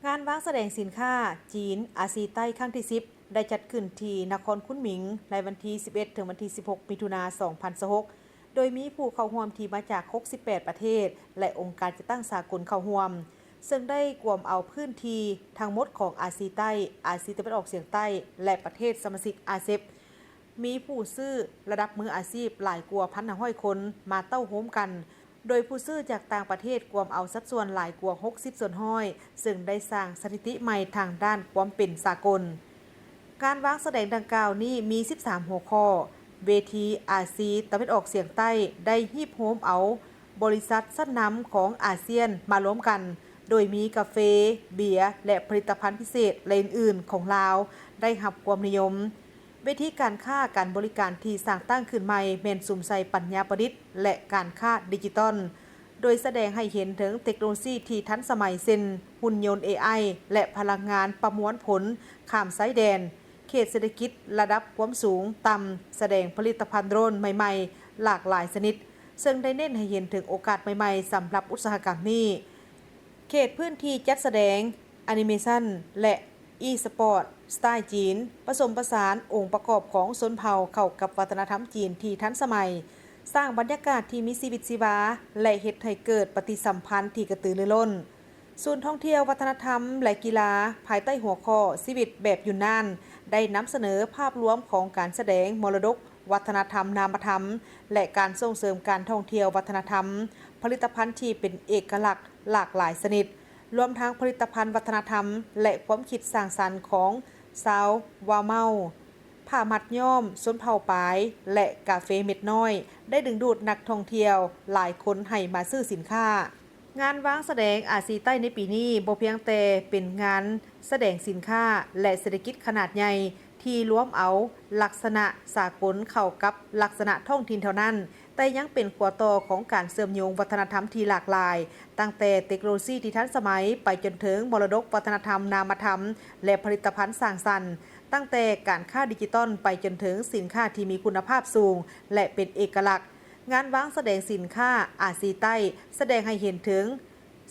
งานวางแสดงสินค้าจีนอาซีใต้ครั้งที่10ได้จัดขึ้นที่นครคุ้นหมิงในวันที่11ถึงวันที่16มิถุนายน2026โดยมีผู้เข้าร่วมที่มาจาก68ประเทศและองค์การจัดตั้งสากลเข้าร่วมซึ่งได้กวมเอาพื้นที่ทั้งหมดของอาซีใต้อาซีตะวันออกเฉียงใต้และประเทศสมาชิกอาเซียนมีผู้ซื้อระดับมืออาชีพหลายกว่า1,500 คนมาเต้าโฮมกันโดยผู้ซื้อจากต่างประเทศกวมเอาสัดส่วนหลายกว่า60ส่วนห้อยซึ่งได้สร้างสถิติใหม่ทางด้านความเป็นสากลการวางแสดงดังกล่าวนี้มี13หัวข้อเวทีอาซีตะวันออกเฉียงใต้ได้ฮีบโฮมเอาบริษัทชั้นนำของอาเซียนมาร่วมกันโดยมีกาแฟเบียร์และผลิตภัณฑ์พิเศษและอื่นๆของลาวได้รับความนิยมเวทีการค้าการบริการที่สร้างตั้งขึ้นใหม่แม่นสุมใส่ปัญญาประดิษฐ์และการค้าดิจิตอลโดยแสดงให้เห็นถึงเทคโนโลยีที่ทันสมัยเช่นหุ่นยนต์ AI และพลังงานประมวลผลข้ามสายแดนเขตเศรษฐกิจระดับความสูงต่ำแสดงผลิตภัณฑ์โดรนใหม่ๆหลากหลายชนิดซึ่งได้เน้นให้เห็นถึงโอกาสใหม่ๆสำหรับอุตสาหกรรมนี้เขตพื้นที่จัดแสดงแอนิเมชันและสปอร์ตสไตล์จีนผสมผสานองค์ประกอบของชนเผ่าเข้ากับวัฒนธรรมจีนที่ทันสมัยสร้างบรรยากาศที่มีชีวิตชีวาและเฮ็ดให้เกิดปฏิสัมพันธ์ที่กระตือรือร้นศูนย์ท่องเที่ยววัฒนธรรมและกีฬาภายใต้หัวข้อชีวิตแบบยูนนานได้นำเสนอภาพรวมของการแสดงมรดกวัฒนธรรมนามธรรมและการส่งเสริมการท่องเที่ยววัฒนธรรมผลิตภัณฑ์ที่เป็นเอกลักษณ์หลากหลายชนิดรวมทั้งผลิตภัณฑ์วัฒนธรรมและความคิดสร้างสรรค์ของชาววาเมาผ้ามัดย้อมชนเผ่าปายและกาแฟเม็ดน้อยได้ดึงดูดนักท่องเที่ยวหลายคนให้มาซื้อสินค้างานวางแสดงอาซีใต้ในปีนี้บ่เพียงแต่เป็นงานแสดงสินค้าและเศรษฐกิจขนาดใหญ่ที่รวมเอาลักษณะสากลเข้ากับลักษณะท้องถิ่นเท่านั้นแต่ยังเป็นขัวต่อของการเชื่อมโยงวัฒนธรรมที่หลากหลายตั้งแต่เทคโนโลยีที่ทันสมัยไปจนถึงมรดกวัฒนธรรมนามธรรมและผลิตภัณฑ์สร้างสรรค์ตั้งแต่การค้าดิจิตอลไปจนถึงสินค้าที่มีคุณภาพสูงและเป็นเอกลักษณ์งานวางแสดงสินค้าอาซีใต้แสดงให้เห็นถึง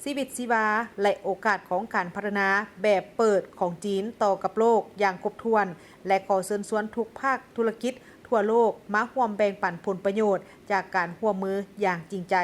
ชีวิตชีวาและโอกาสของการพัฒนาแบบเปิดของจีนต่อกับโลกอย่างครบถ้วนและขอเชิญชวนทุกภาคธุรกิจทั่วโลกมาร่วมแบ่งปันผลประโยชน์จากการร่วมมืออย่างจริงใจ